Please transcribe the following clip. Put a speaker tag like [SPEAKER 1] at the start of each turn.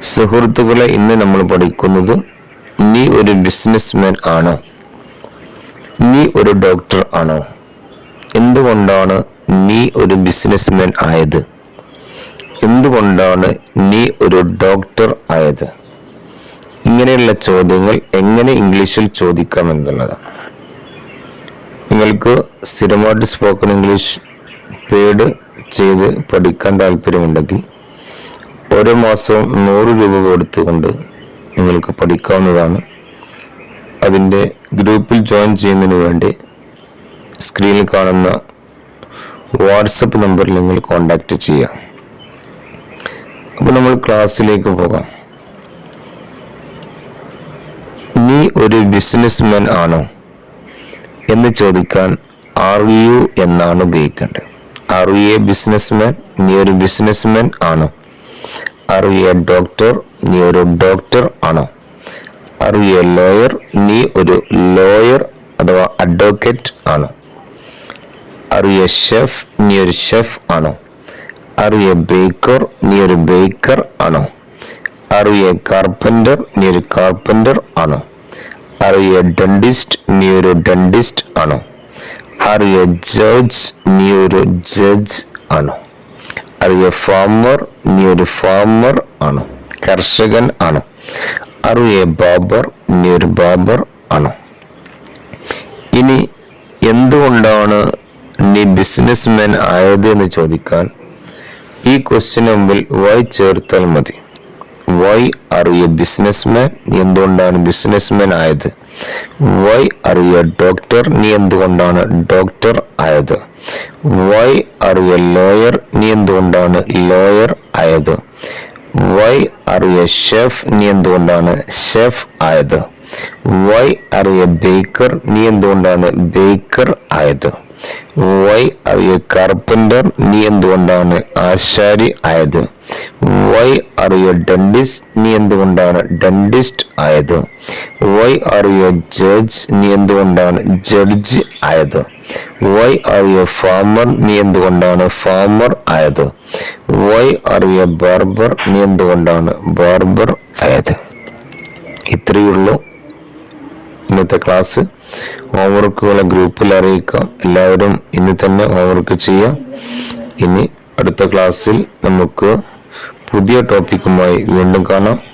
[SPEAKER 1] സുഹൃത്തുക്കളെ, ഇന്ന് നമ്മൾ പഠിക്കുന്നത് നീ ഒരു ബിസിനസ്മാൻ ആണോ? നീ ഒരു ഡോക്ടർ ആണോ? എന്തുകൊണ്ടാണ് നീ ഒരു ബിസിനസ്മാൻ ആയത്? എന്തുകൊണ്ടാണ് നീ ഒരു ഡോക്ടർ ആയത്? ഇങ്ങനെയുള്ള ചോദ്യങ്ങൾ എങ്ങനെ ഇംഗ്ലീഷിൽ ചോദിക്കാം എന്നുള്ളതാണ്. നിങ്ങൾക്ക് സ്ഥിരമായിട്ട് സ്പോക്കൺ ഇംഗ്ലീഷ് പെയ്ഡ് ചെയ്ത് പഠിക്കാൻ താല്പര്യമുണ്ടെങ്കിൽ ഓരോ മാസവും 100 രൂപ കൊടുത്തുകൊണ്ട് നിങ്ങൾക്ക് പഠിക്കാവുന്നതാണ്. അതിൻ്റെ ഗ്രൂപ്പിൽ ജോയിൻ ചെയ്യുന്നതിന് വേണ്ടി സ്ക്രീനിൽ കാണുന്ന വാട്സപ്പ് നമ്പറിൽ നിങ്ങൾ കോൺടാക്റ്റ് ചെയ്യുക. അപ്പോൾ നമ്മൾ ക്ലാസ്സിലേക്ക് പോകാം. നീ ഒരു ബിസിനസ്മാൻ ആണോ എന്ന് ചോദിക്കാൻ ആർ യു എന്നാണ് ഉപയോഗിക്കേണ്ടത്. R you a businessman? നീ ഒരു ബിസിനസ്മാൻ ആണോ? R you a doctor? നീ ഒരു ഡോക്ടർ ആണോ? R you a lawyer? നീ ഒരു ലോയർ അഥവാ അഡ്വക്കേറ്റ് ആണോ? R you a chef? നീ ഒരു ഷെഫ് ആണോ? R you a baker? നീ ഒരു ബേക്കർ ആണോ? R you a carpenter? നീ ഒരു കാർപ്പൻ്റർ ആണോ? R you a dentist? നീ ഒരു ഡെന്റിസ്റ്റ് ആണോ? R you A judge? നീ ഒരു ജഡ്ജ് ആണോ? R you a farmer? നീ ഒരു ഫാമർ ആണോ? കർഷകൻ ആണോ? R you a barber? നീ ഒരു ബാർബർ ആണോ? ഇനി എന്തുകൊണ്ടാണ് നീ ബിസിനസ്മാൻ ആയത് എന്ന് ചോദിക്കാൻ ഈ ക്വസ്റ്റ്യന് മുമ്പിൽ വൈ ചേർത്താൽ മതി. Why are you a businessman? നീ എന്തുകൊണ്ടാണ് ബിസിനസ്മാൻ ആയത്? Why are you a doctor? നീ എന്തുകൊണ്ടാണ് ഡോക്ടർ ആയത്? Why are you a lawyer? നീ എന്തുകൊണ്ടാണ് ലോയർ ആയത്? Why are you a chef? നീ എന്തുകൊണ്ടാണ് ഷെഫ് ആയത്? Why are you a baker? നീ എന്തുകൊണ്ടാണ് ബേക്കർ ആയത്? Why are you a carpenter? നീ എന്തുകൊണ്ടാണ് ആശാരി ആയത്? Why are you a dentist? നീ എന്തുകൊണ്ടാണ് ഡെന്റിസ്റ്റ് ആയത്? Why are you A judge? നീ എന്തുകൊണ്ടാണ് ജഡ്ജ് ആയത്? Why are you a farmer? നീ എന്തുകൊണ്ടാണ് ഫാമർ ആയത്? Why are you a barber? നീ എന്തുകൊണ്ടാണ് ബാർബർ ആയത്? ഇത്രയുള്ളൂ ഇന്നത്തെ ക്ലാസ്. ഹോംവർക്കുകളെ ഗ്രൂപ്പിൽ അറിയിക്കാം. എല്ലാവരും ഇന്ന് തന്നെ ഹോംവർക്ക് ചെയ്യാം. ഇനി അടുത്ത ക്ലാസ്സിൽ നമുക്ക് പുതിയ ടോപ്പിക്കുമായി വീണ്ടും കാണാം.